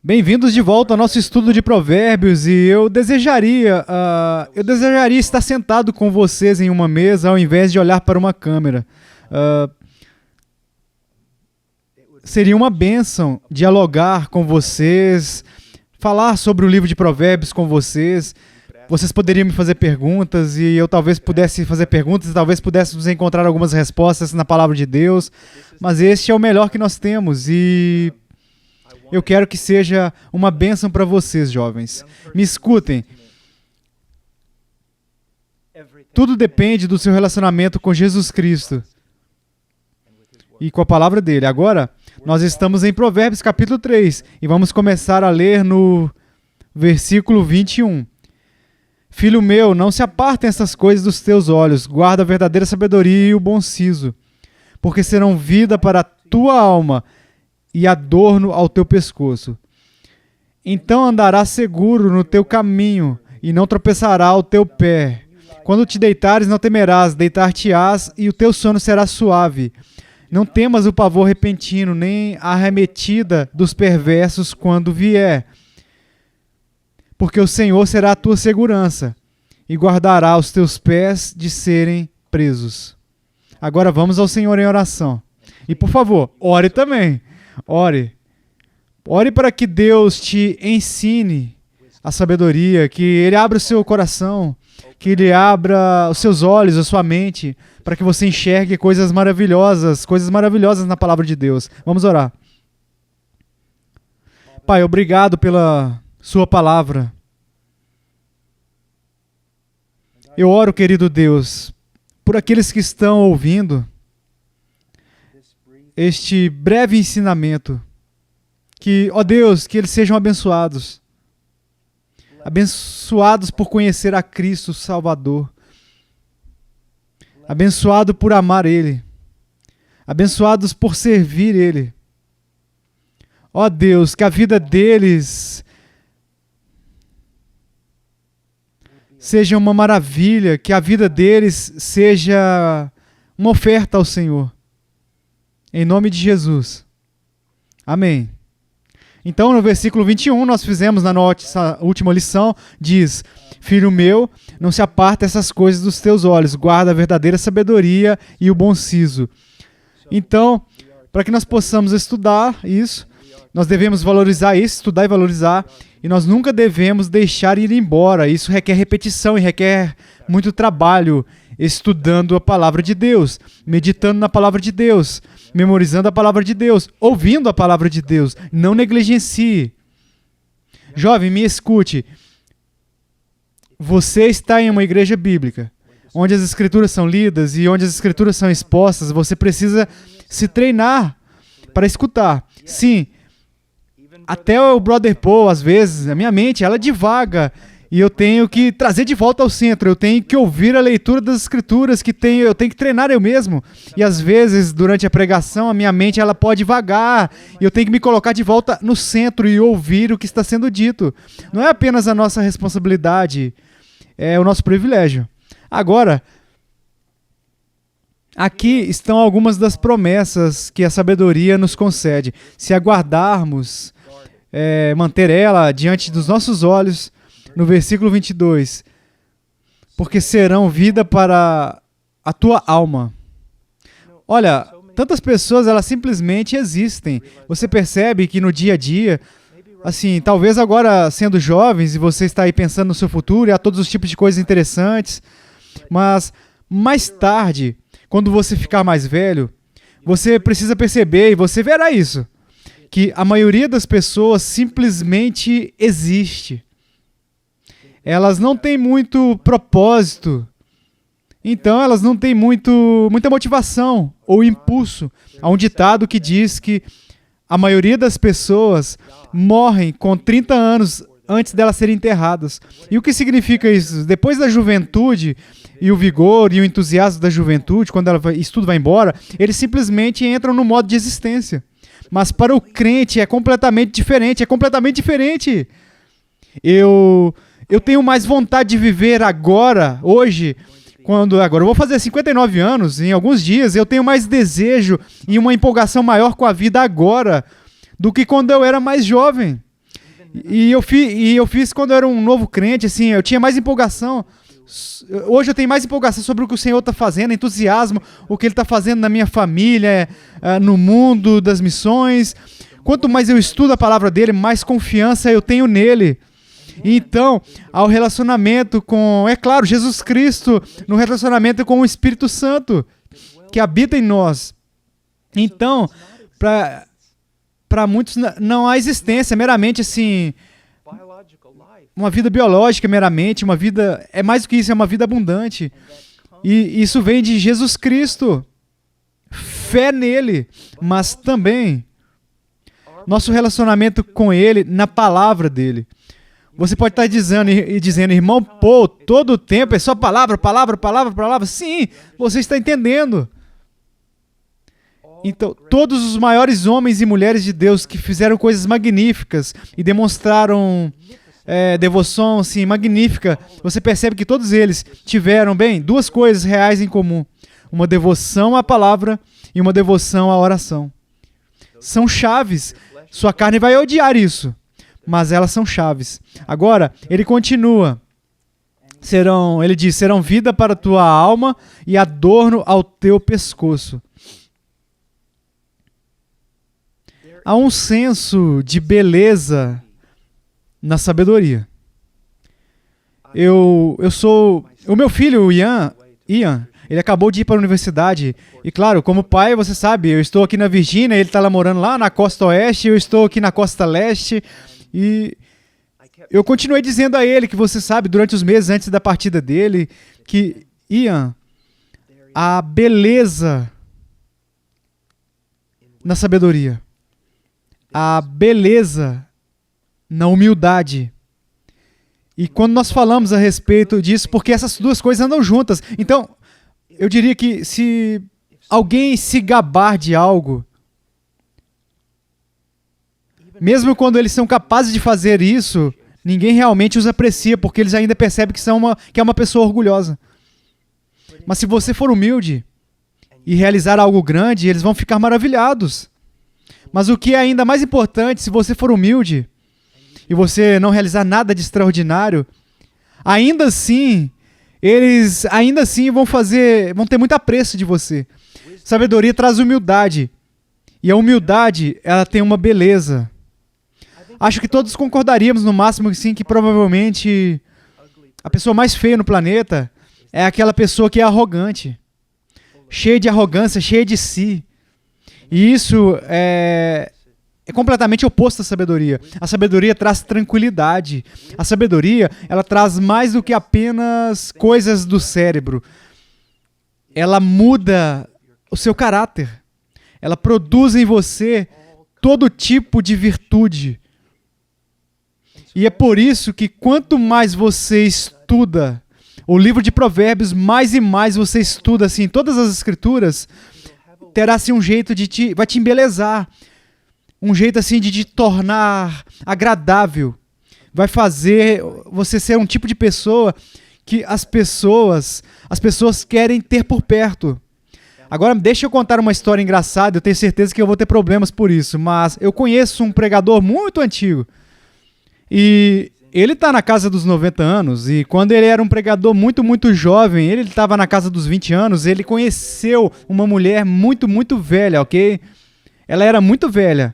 Bem-vindos de volta ao nosso estudo de Provérbios e eu desejaria estar sentado com vocês em uma mesa ao invés de olhar para uma câmera. Seria uma bênção dialogar com vocês, falar sobre o livro de Provérbios com vocês. Vocês poderiam me fazer perguntas e eu talvez pudesse fazer perguntas e talvez pudéssemos encontrar algumas respostas na palavra de Deus, mas este é o melhor que nós temos e eu quero que seja uma bênção para vocês, jovens. Me escutem. Tudo depende do seu relacionamento com Jesus Cristo e com a palavra dele. Agora, nós estamos em Provérbios capítulo 3 e vamos começar a ler no versículo 21. Filho meu, não se apartem essas coisas dos teus olhos, guarda a verdadeira sabedoria e o bom siso, porque serão vida para a tua alma e adorno ao teu pescoço. Então andarás seguro no teu caminho e não tropeçará o teu pé. Quando te deitares, não temerás, deitar-te-ás e o teu sono será suave. Não temas o pavor repentino, nem a arremetida dos perversos quando vier. Porque o Senhor será a tua segurança e guardará os teus pés de serem presos. Agora vamos ao Senhor em oração. E por favor, ore também. Ore. Ore para que Deus te ensine a sabedoria, que Ele abra o seu coração, que Ele abra os seus olhos, a sua mente, para que você enxergue coisas maravilhosas na palavra de Deus. Vamos orar. Pai, obrigado pela sua palavra. Eu oro, querido Deus, por aqueles que estão ouvindo este breve ensinamento, que, ó Deus, que eles sejam abençoados. Abençoados por conhecer a Cristo Salvador. Abençoado por amar Ele. Abençoados por servir Ele. Ó Deus, que a vida deles seja uma maravilha, que a vida deles seja uma oferta ao Senhor. Em nome de Jesus. Amém. Então, no versículo 21, nós fizemos na nossa última lição, diz: Filho meu, não se aparta essas coisas dos teus olhos, guarda a verdadeira sabedoria e o bom siso. Então, para que nós possamos estudar isso, nós devemos valorizar isso, estudar e valorizar, e nós nunca devemos deixar ir embora. Isso requer repetição e requer muito trabalho, estudando a palavra de Deus, meditando na palavra de Deus, memorizando a palavra de Deus, ouvindo a palavra de Deus. Não negligencie. Jovem, me escute. Você está em uma igreja bíblica, onde as escrituras são lidas e onde as escrituras são expostas. Você precisa se treinar para escutar. Sim, até o Brother Paul, às vezes, a minha mente, ela divaga. E eu tenho que trazer de volta ao centro, eu tenho que ouvir a leitura das escrituras, eu tenho que treinar eu mesmo. E às vezes, durante a pregação, a minha mente ela pode vagar, e eu tenho que me colocar de volta no centro e ouvir o que está sendo dito. Não é apenas a nossa responsabilidade, é o nosso privilégio. Agora, aqui estão algumas das promessas que a sabedoria nos concede. Se aguardarmos, manter ela diante dos nossos olhos, no versículo 22, porque serão vida para a tua alma. Olha, tantas pessoas, elas simplesmente existem. Você percebe que no dia a dia, assim, talvez agora sendo jovens e você está aí pensando no seu futuro e há todos os tipos de coisas interessantes, mas mais tarde, quando você ficar mais velho, você precisa perceber, e você verá isso, que a maioria das pessoas simplesmente existe. Elas não têm muito propósito, então elas não têm muita motivação ou impulso. Há um ditado que diz que a maioria das pessoas morrem com 30 anos antes delas serem enterradas. E o que significa isso? Depois da juventude e o vigor e o entusiasmo da juventude, quando isso tudo vai embora, eles simplesmente entram no modo de existência. Mas para o crente é completamente diferente, Eu tenho mais vontade de viver agora, hoje, agora eu vou fazer 59 anos, em alguns dias, eu tenho mais desejo e uma empolgação maior com a vida agora do que quando eu era mais jovem. E eu fiz quando eu era um novo crente, assim, eu tinha mais empolgação. Hoje eu tenho mais empolgação sobre o que o Senhor está fazendo, entusiasmo, o que Ele está fazendo na minha família, no mundo das missões. Quanto mais eu estudo a palavra dele, mais confiança eu tenho nele. Então, ao relacionamento com, é claro, Jesus Cristo, no relacionamento com o Espírito Santo, que habita em nós. Então, para muitos não há existência, meramente assim, uma vida biológica meramente, uma vida, é mais do que isso, é uma vida abundante. E isso vem de Jesus Cristo, fé nele, mas também nosso relacionamento com ele na palavra dele. Você pode estar dizendo, irmão, pô, todo o tempo é só palavra, palavra, palavra, palavra. Sim, você está entendendo. Então, todos os maiores homens e mulheres de Deus que fizeram coisas magníficas e demonstraram devoção assim, magnífica, você percebe que todos eles tiveram, duas coisas reais em comum. Uma devoção à palavra e uma devoção à oração. São chaves. Sua carne vai odiar isso, mas elas são chaves. Agora, ele continua. Ele diz, serão vida para a tua alma e adorno ao teu pescoço. Há um senso de beleza na sabedoria. O meu filho, Ian, ele acabou de ir para a universidade. E claro, como pai, você sabe, eu estou aqui na Virgínia, ele está lá morando lá na costa oeste, eu estou aqui na costa leste. E eu continuei dizendo a ele que você sabe, durante os meses antes da partida dele, que, Ian, a beleza na sabedoria, a beleza na humildade. E quando nós falamos a respeito disso, porque essas duas coisas andam juntas. Então, eu diria que se alguém se gabar de algo, mesmo quando eles são capazes de fazer isso, ninguém realmente os aprecia, porque eles ainda percebem que é uma pessoa orgulhosa. Mas se você for humilde e realizar algo grande, eles vão ficar maravilhados. Mas o que é ainda mais importante, se você for humilde e você não realizar nada de extraordinário, ainda assim, eles vão ter muito apreço de você. Sabedoria traz humildade. E a humildade, ela tem uma beleza. Acho que todos concordaríamos no máximo sim, que provavelmente a pessoa mais feia no planeta é aquela pessoa que é arrogante. Cheia de arrogância, cheia de si. E isso é completamente oposto à sabedoria. A sabedoria traz tranquilidade. A sabedoria, ela traz mais do que apenas coisas do cérebro. Ela muda o seu caráter. Ela produz em você todo tipo de virtude. E é por isso que quanto mais você estuda o livro de Provérbios, mais e mais você estuda assim, todas as escrituras, terá assim um jeito vai te embelezar. Um jeito assim de te tornar agradável. Vai fazer você ser um tipo de pessoa que as pessoas querem ter por perto. Agora, deixa eu contar uma história engraçada, eu tenho certeza que eu vou ter problemas por isso, mas eu conheço um pregador muito antigo. E ele está na casa dos 90 anos, e quando ele era um pregador muito, muito jovem, ele estava na casa dos 20 anos, ele conheceu uma mulher muito, muito velha, ok? Ela era muito velha.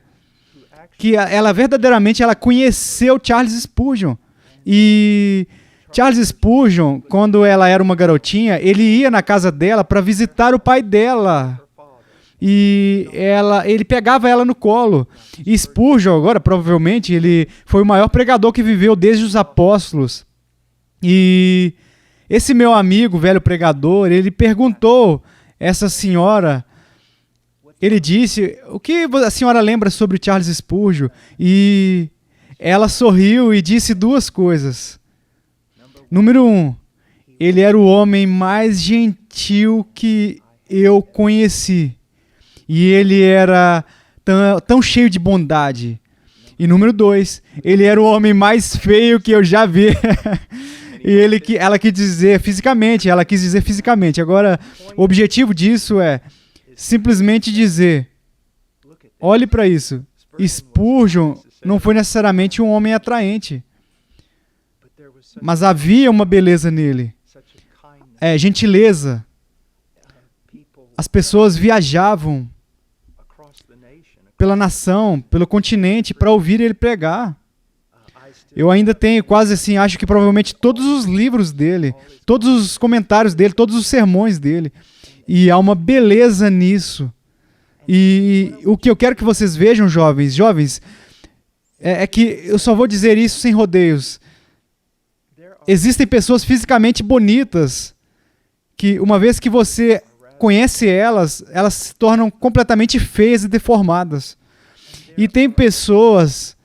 Que ela verdadeiramente conheceu Charles Spurgeon. E Charles Spurgeon, quando ela era uma garotinha, ele ia na casa dela para visitar o pai dela. E ele pegava ela no colo. E Spurgeon, agora, provavelmente, ele foi o maior pregador que viveu desde os apóstolos. E esse meu amigo, velho pregador, ele perguntou essa senhora, ele disse, o que a senhora lembra sobre Charles Spurgeon? E ela sorriu e disse duas coisas. Número 1, ele era o homem mais gentil que eu conheci. E ele era tão cheio de bondade. E número 2, ele era o homem mais feio que eu já vi. E ela quis dizer fisicamente. Agora, o objetivo disso é simplesmente dizer, olhe para isso. Spurgeon não foi necessariamente um homem atraente, mas havia uma beleza nele. Gentileza. As pessoas viajavam pela nação, pelo continente, para ouvir ele pregar. Eu ainda tenho quase assim, acho que provavelmente todos os livros dele, todos os comentários dele, todos os sermões dele. E há uma beleza nisso. E o que eu quero que vocês vejam, jovens, é que eu só vou dizer isso sem rodeios. Existem pessoas fisicamente bonitas que, uma vez que você conhece elas se tornam completamente feias e deformadas. E tem pessoas,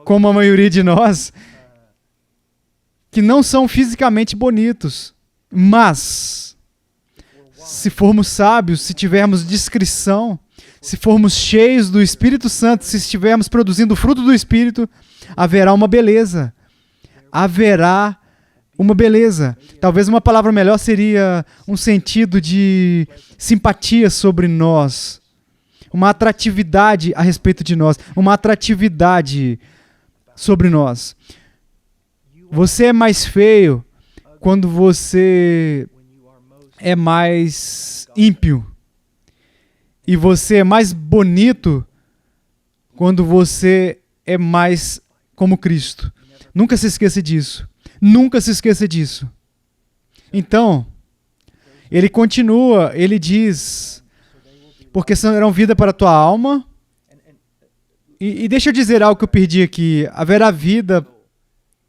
como a maioria de nós, que não são fisicamente bonitos, mas se formos sábios, se tivermos discrição, se formos cheios do Espírito Santo, se estivermos produzindo o fruto do Espírito, haverá uma beleza. Haverá uma beleza. Talvez uma palavra melhor seria um sentido de simpatia sobre nós. Uma atratividade a respeito de nós. Uma atratividade sobre nós. Você é mais feio quando você é mais ímpio. E você é mais bonito quando você é mais como Cristo. Nunca se esqueça disso. Nunca se esqueça disso. Então, ele continua, ele diz, porque serão vida para a tua alma. E deixa eu dizer algo que eu perdi aqui. Haverá vida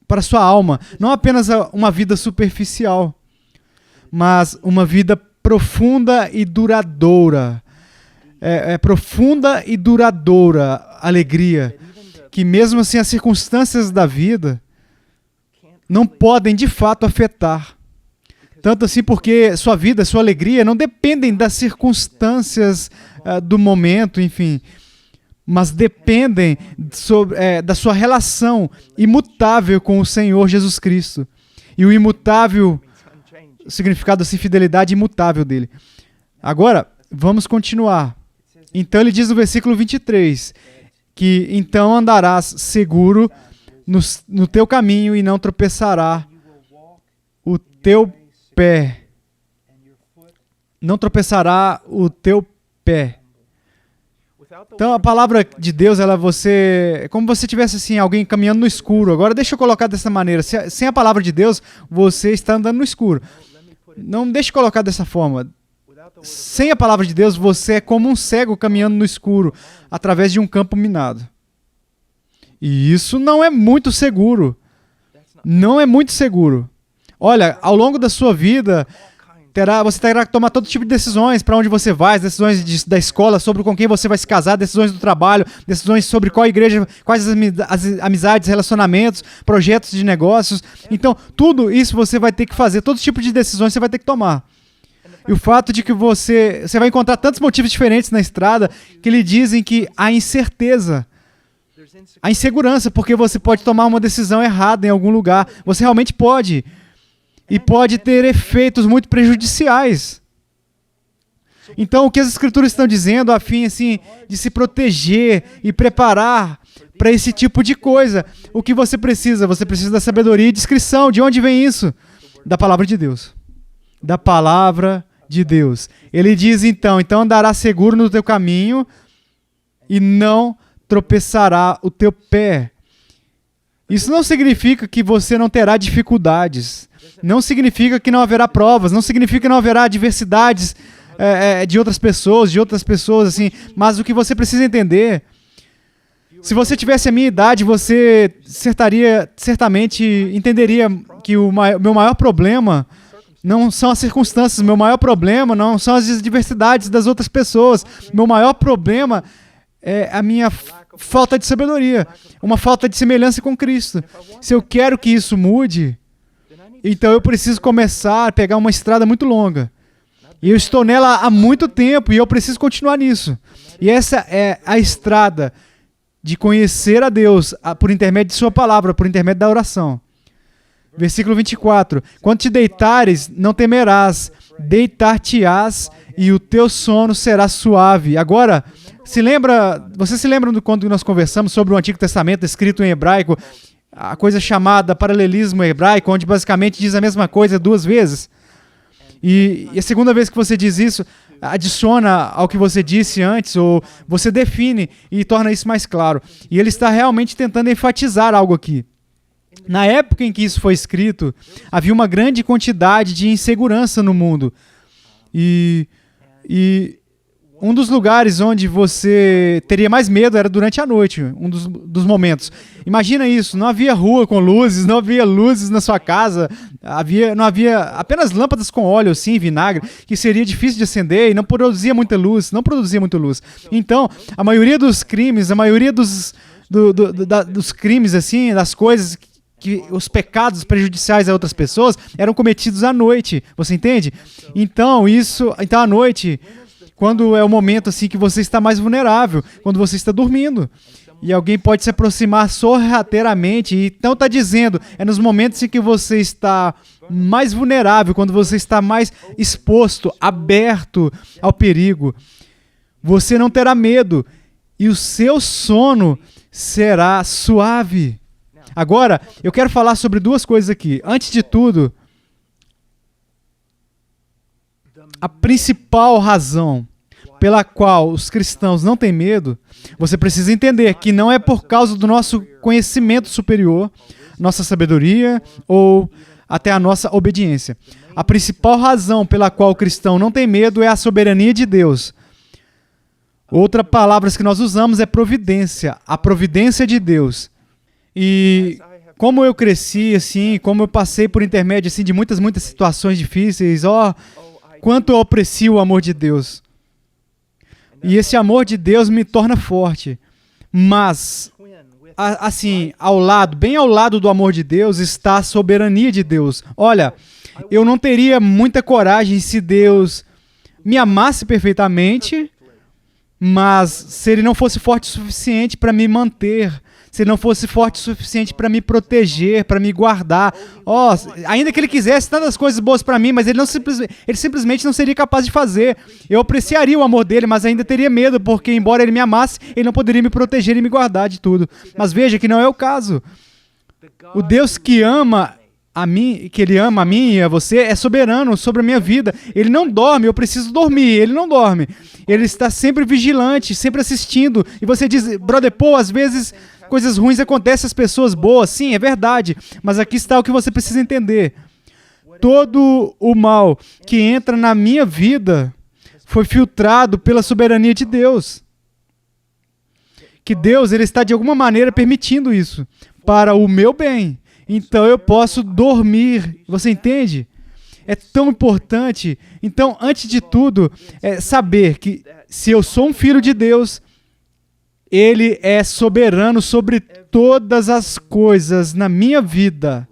para a sua alma. Não apenas uma vida superficial, mas uma vida profunda e duradoura. Profunda e duradoura alegria. Que mesmo assim as circunstâncias da vida não podem de fato afetar. Tanto assim porque sua vida, sua alegria não dependem das circunstâncias do momento, enfim, mas dependem da sua relação imutável com o Senhor Jesus Cristo. E o imutável, o significado assim, fidelidade imutável dele. Agora, vamos continuar. Então ele diz no versículo 23, que então andarás seguro no teu caminho e não tropeçará o teu pé. Não tropeçará o teu pé. Então a palavra de Deus, é como você tivesse assim, alguém caminhando no escuro. Agora deixa eu colocar dessa maneira. Sem a palavra de Deus, você está andando no escuro. Não deixe eu colocar dessa forma. Sem a palavra de Deus, você é como um cego caminhando no escuro, através de um campo minado. E isso não é muito seguro. Não é muito seguro. Olha, ao longo da sua vida, você terá que tomar todo tipo de decisões, para onde você vai, decisões da escola, sobre com quem você vai se casar, decisões do trabalho, decisões sobre qual igreja, quais as amizades, relacionamentos, projetos de negócios. Então, tudo isso você vai ter que fazer, todo tipo de decisões você vai ter que tomar. E o fato de que você vai encontrar tantos motivos diferentes na estrada que lhe dizem que há incerteza, há insegurança, porque você pode tomar uma decisão errada em algum lugar. Você realmente pode. E pode ter efeitos muito prejudiciais. Então, o que as Escrituras estão dizendo a fim assim, de se proteger e preparar para esse tipo de coisa. O que você precisa? Você precisa da sabedoria e discrição. De onde vem isso? Da palavra de Deus. Da palavra de Deus. Ele diz então andará seguro no teu caminho e não tropeçará o teu pé. Isso não significa que você não terá dificuldades. Não significa que não haverá provas. Não significa que não haverá adversidades de outras pessoas, assim. Mas o que você precisa entender, se você tivesse a minha idade, você certamente entenderia que o meu maior problema não são as circunstâncias, meu maior problema não são as adversidades das outras pessoas. Meu maior problema é a minha falta de sabedoria, uma falta de semelhança com Cristo. Se eu quero que isso mude, então eu preciso começar a pegar uma estrada muito longa. E eu estou nela há muito tempo e eu preciso continuar nisso. E essa é a estrada de conhecer a Deus por intermédio de sua palavra, por intermédio da oração. Versículo 24. Quando te deitares, não temerás, deitar-te-ás e o teu sono será suave. Agora, Você se lembra do quando nós conversamos sobre o Antigo Testamento escrito em hebraico, a coisa chamada paralelismo hebraico, onde basicamente diz a mesma coisa duas vezes? E a segunda vez que você diz isso, adiciona ao que você disse antes, ou você define e torna isso mais claro. E ele está realmente tentando enfatizar algo aqui. Na época em que isso foi escrito, havia uma grande quantidade de insegurança no mundo. E um dos lugares onde você teria mais medo era durante a noite, um dos momentos. Imagina isso, não havia rua com luzes, não havia luzes na sua casa, não havia apenas lâmpadas com óleo, assim, vinagre, que seria difícil de acender e não produzia muita luz, Então, a maioria dos crimes, a maioria dos crimes, assim, das coisas que os pecados prejudiciais a outras pessoas eram cometidos à noite, você entende? Então à noite, quando é o momento assim que você está mais vulnerável, quando você está dormindo, e alguém pode se aproximar sorrateiramente, então está dizendo, é nos momentos em que você está mais vulnerável, quando você está mais exposto, aberto ao perigo, você não terá medo, e o seu sono será suave. Agora, eu quero falar sobre duas coisas aqui. Antes de tudo, a principal razão pela qual os cristãos não têm medo, você precisa entender que não é por causa do nosso conhecimento superior, nossa sabedoria ou até a nossa obediência. A principal razão pela qual o cristão não tem medo é a soberania de Deus. Outra palavra que nós usamos é providência, a providência de Deus. E como eu cresci, assim, como eu passei por intermédio assim, de muitas situações difíceis, quanto eu aprecio o amor de Deus. E esse amor de Deus me torna forte. Mas, assim, bem ao lado do amor de Deus, está a soberania de Deus. Olha, eu não teria muita coragem se Deus me amasse perfeitamente, mas se Ele não fosse forte o suficiente para me manter, se Ele não fosse forte o suficiente para me proteger, para me guardar. Ainda que Ele quisesse tantas coisas boas para mim, mas Ele simplesmente não seria capaz de fazer. Eu apreciaria o amor dEle, mas ainda teria medo, porque embora Ele me amasse, Ele não poderia me proteger e me guardar de tudo. Mas veja que não é o caso. O Deus que ama a mim, que Ele ama a mim e a você, é soberano sobre a minha vida. Ele não dorme, eu preciso dormir, Ele não dorme. Ele está sempre vigilante, sempre assistindo. E você diz, brother Paul, às vezes coisas ruins acontecem às pessoas boas. Sim, é verdade. Mas aqui está o que você precisa entender. Todo o mal que entra na minha vida foi filtrado pela soberania de Deus. Que Deus, Ele está de alguma maneira permitindo isso para o meu bem. Então eu posso dormir. Você entende? É tão importante. Então, antes de tudo, é saber que se eu sou um filho de Deus, Ele é soberano sobre todas as coisas na minha vida.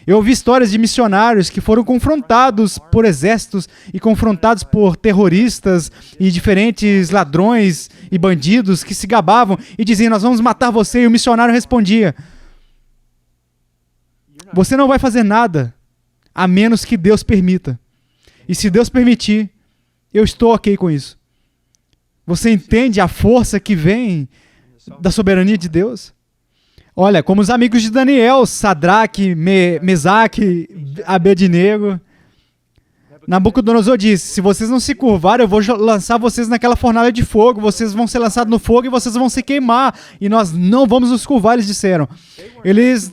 Eu ouvi histórias de missionários que foram confrontados por exércitos e confrontados por terroristas e diferentes ladrões e bandidos que se gabavam e diziam, nós vamos matar você. E o missionário respondia, você não vai fazer nada, a menos que Deus permita. E se Deus permitir, eu estou ok com isso. Você entende a força que vem da soberania de Deus? Olha, como os amigos de Daniel, Sadraque, Mesaque, Abednego. Nabucodonosor disse, se vocês não se curvarem, eu vou lançar vocês naquela fornalha de fogo, vocês vão ser lançados no fogo e vocês vão se queimar, e nós não vamos nos curvar, eles disseram. Eles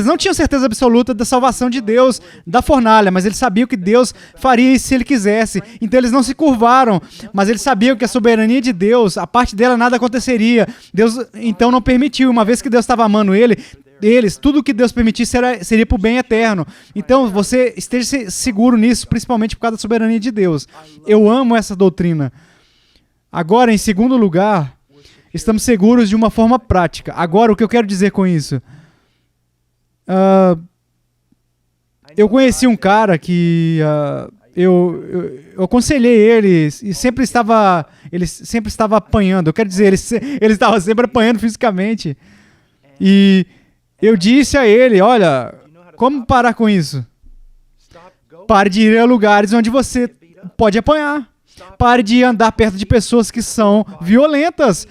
não tinham certeza absoluta da salvação de Deus, da fornalha, mas eles sabiam que Deus faria isso se Ele quisesse, então eles não se curvaram, mas eles sabiam que a soberania de Deus, a parte dela nada aconteceria, Deus então não permitiu, uma vez que Deus estava amando eles, tudo que Deus permitir seria para o bem eterno. Então, você esteja seguro nisso, principalmente por causa da soberania de Deus. Eu amo essa doutrina. Agora, em segundo lugar, estamos seguros de uma forma prática. Agora, o que eu quero dizer com isso? Eu conheci um cara que eu aconselhei ele e ele sempre estava apanhando. Eu quero dizer, ele estava sempre apanhando fisicamente. E eu disse a ele, olha, como parar com isso? Pare de ir a lugares onde você pode apanhar. Pare de andar perto de pessoas que são violentas.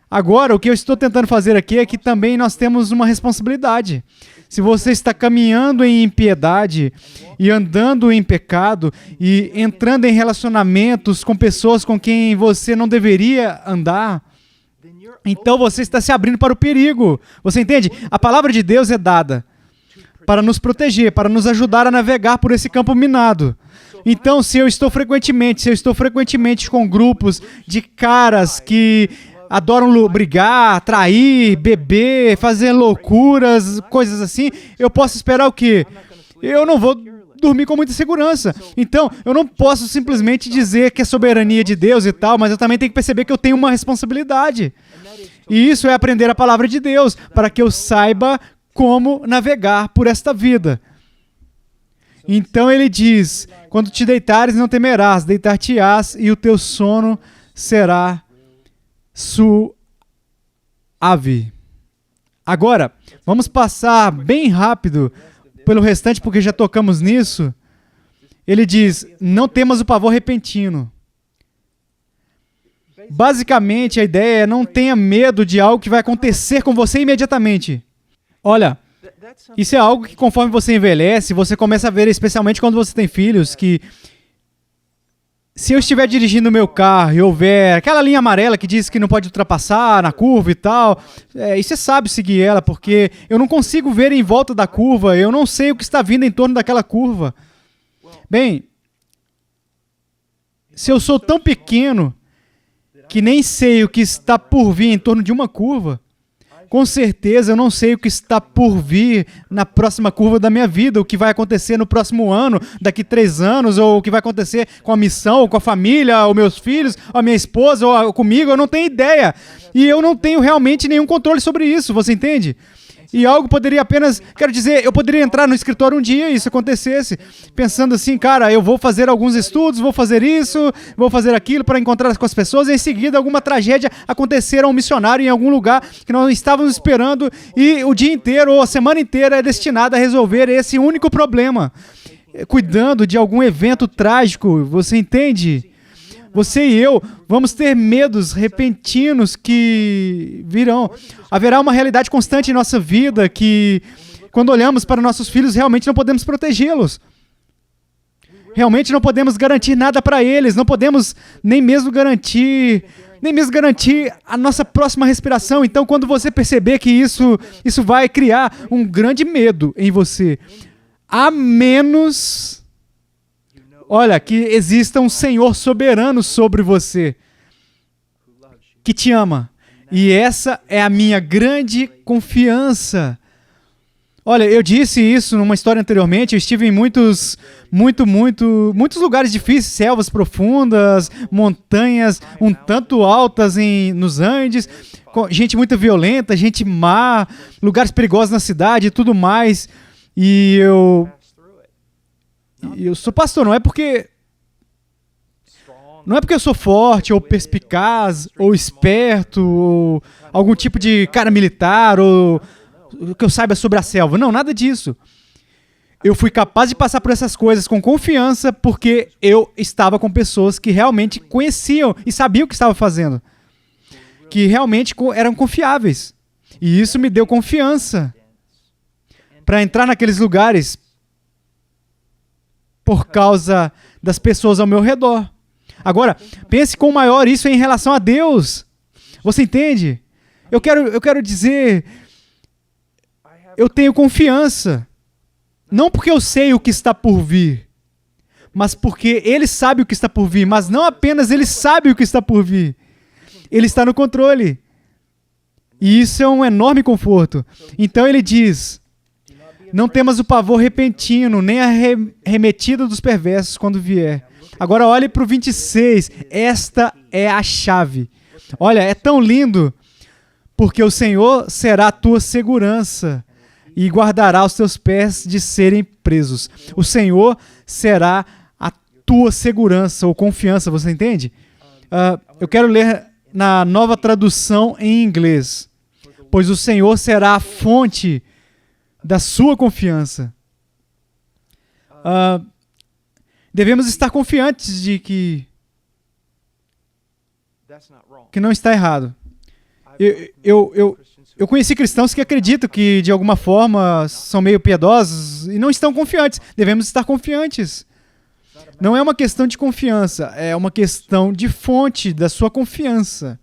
Agora, o que eu estou tentando fazer aqui é que também nós temos uma responsabilidade. Se você está caminhando em impiedade e andando em pecado e entrando em relacionamentos com pessoas com quem você não deveria andar, então você está se abrindo para o perigo. Você entende? A palavra de Deus é dada para nos proteger, para nos ajudar a navegar por esse campo minado. Então, se eu estou frequentemente com grupos de caras que adoram brigar, trair, beber, fazer loucuras, coisas assim, eu posso esperar o quê? Eu não vou dormir com muita segurança. Então, eu não posso simplesmente dizer que é soberania de Deus e tal, mas eu também tenho que perceber que eu tenho uma responsabilidade. E isso é aprender a palavra de Deus, para que eu saiba como navegar por esta vida. Então ele diz, quando te deitares não temerás, deitar-te-ás e o teu sono será suave. Agora, vamos passar bem rápido pelo restante, porque já tocamos nisso. Ele diz, não temas o pavor repentino. Basicamente, a ideia é não tenha medo de algo que vai acontecer com você imediatamente. Olha, isso é algo que conforme você envelhece, você começa a ver, especialmente quando você tem filhos, que se eu estiver dirigindo o meu carro e houver aquela linha amarela que diz que não pode ultrapassar na curva e tal, e você sabe seguir ela, porque eu não consigo ver em volta da curva, eu não sei o que está vindo em torno daquela curva. Bem, se eu sou tão pequeno que nem sei o que está por vir em torno de uma curva, com certeza eu não sei o que está por vir na próxima curva da minha vida, o que vai acontecer no próximo ano, daqui 3 anos, ou o que vai acontecer com a missão, ou com a família, ou meus filhos, ou a minha esposa, ou comigo, eu não tenho ideia. E eu não tenho realmente nenhum controle sobre isso, você entende? E algo poderia apenas, quero dizer, eu poderia entrar no escritório um dia e isso acontecesse, pensando assim, cara, eu vou fazer alguns estudos, vou fazer isso, vou fazer aquilo para encontrar com as pessoas, e em seguida alguma tragédia acontecer a um missionário em algum lugar que nós estávamos esperando e o dia inteiro ou a semana inteira é destinada a resolver esse único problema, cuidando de algum evento trágico, você entende? Você e eu vamos ter medos repentinos que virão. Haverá uma realidade constante em nossa vida que, quando olhamos para nossos filhos, realmente não podemos protegê-los. Realmente não podemos garantir nada para eles. Não podemos nem mesmo garantir a nossa próxima respiração. Então, quando você perceber que isso vai criar um grande medo em você, a menos... Olha, que exista um Senhor soberano sobre você, que te ama. E essa é a minha grande confiança. Olha, eu disse isso numa história anteriormente, eu estive em muitos lugares difíceis, selvas profundas, montanhas um tanto altas nos Andes, gente muito violenta, gente má, lugares perigosos na cidade e tudo mais. E eu sou pastor, não é porque eu sou forte, ou perspicaz, ou esperto, ou algum tipo de cara militar, ou que eu saiba sobre a selva. Não, nada disso. Eu fui capaz de passar por essas coisas com confiança porque eu estava com pessoas que realmente conheciam e sabiam o que estavam fazendo. Que realmente eram confiáveis. E isso me deu confiança para entrar naqueles lugares por causa das pessoas ao meu redor. Agora, pense quão maior isso é em relação a Deus. Você entende? Eu quero dizer, eu tenho confiança. Não porque eu sei o que está por vir, mas porque Ele sabe o que está por vir. Mas não apenas Ele sabe o que está por vir. Ele está no controle. E isso é um enorme conforto. Então Ele diz... Não temas o pavor repentino, nem a remetida dos perversos quando vier. Agora olhe para o 26. Esta é a chave. Olha, é tão lindo, porque o Senhor será a tua segurança e guardará os teus pés de serem presos. O Senhor será a tua segurança ou confiança, você entende? Eu quero ler na nova tradução em inglês. Pois o Senhor será a fonte da sua confiança. Devemos estar confiantes de que que não está errado. Eu conheci cristãos que acreditam que, de alguma forma, são meio piedosos e não estão confiantes. Devemos estar confiantes. Não é uma questão de confiança, é uma questão de fonte da sua confiança.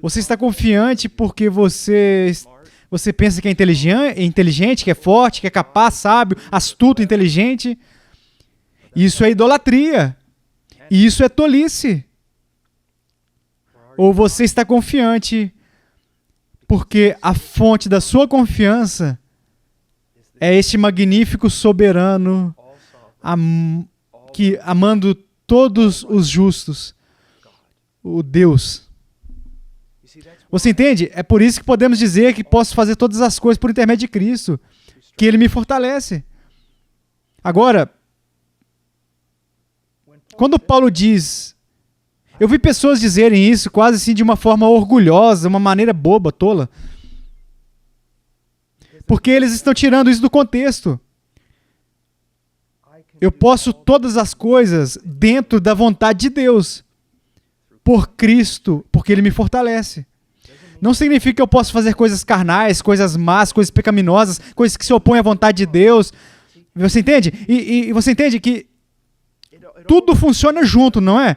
Você está confiante porque você pensa que é inteligente, que é forte, que é capaz, sábio, astuto, inteligente. Isso é idolatria. E isso é tolice. Ou você está confiante porque a fonte da sua confiança é este magnífico soberano que amando todos os justos, o Deus. Você entende? É por isso que podemos dizer que posso fazer todas as coisas por intermédio de Cristo, que Ele me fortalece. Agora, quando Paulo diz... Eu vi pessoas dizerem isso quase assim de uma forma orgulhosa, uma maneira boba, tola. Porque eles estão tirando isso do contexto. Eu posso todas as coisas dentro da vontade de Deus, por Cristo, porque Ele me fortalece. Não significa que eu posso fazer coisas carnais, coisas más, coisas pecaminosas, coisas que se opõem à vontade de Deus. Você entende? E você entende que tudo funciona junto, não é?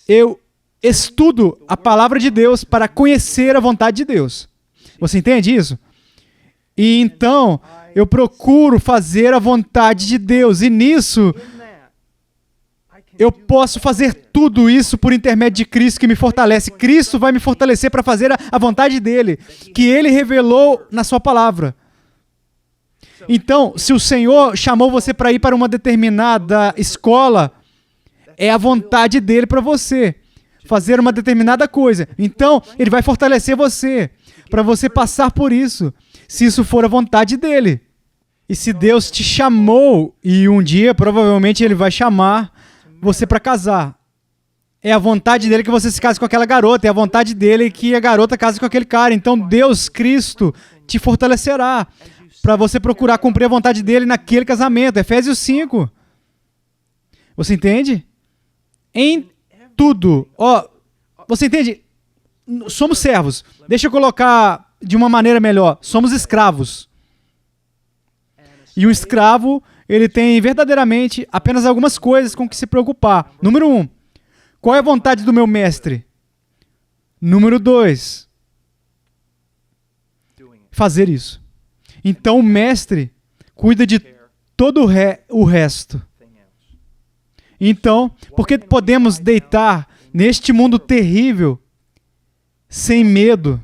Eu estudo a palavra de Deus para conhecer a vontade de Deus. Você entende isso? E então, eu procuro fazer a vontade de Deus. E nisso, eu posso fazer tudo isso por intermédio de Cristo que me fortalece. Cristo vai me fortalecer para fazer a vontade dEle, que Ele revelou na sua palavra. Então, se o Senhor chamou você para ir para uma determinada escola, é a vontade dEle para você fazer uma determinada coisa. Então, Ele vai fortalecer você para você passar por isso, se isso for a vontade dEle. E se Deus te chamou, e um dia, provavelmente, Ele vai chamar você para casar. É a vontade dEle que você se case com aquela garota, é a vontade dEle que a garota case com aquele cara. Então, Deus, Cristo, te fortalecerá para você procurar cumprir a vontade dEle naquele casamento. Efésios 5. Você entende? Em tudo. Você entende? Somos servos. Deixa eu colocar de uma maneira melhor. Somos escravos. E o escravo, ele tem verdadeiramente apenas algumas coisas com que se preocupar. Número 1, qual é a vontade do meu mestre? Número 2, fazer isso. Então o mestre cuida de todo o resto. Então, por que podemos deitar neste mundo terrível sem medo?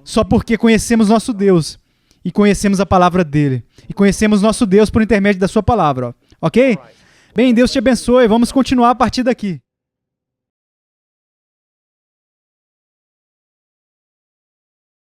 Só porque conhecemos nosso Deus e conhecemos a palavra dele. E conhecemos nosso Deus por intermédio da sua palavra. Ok? Bem, Deus te abençoe. Vamos continuar a partir daqui.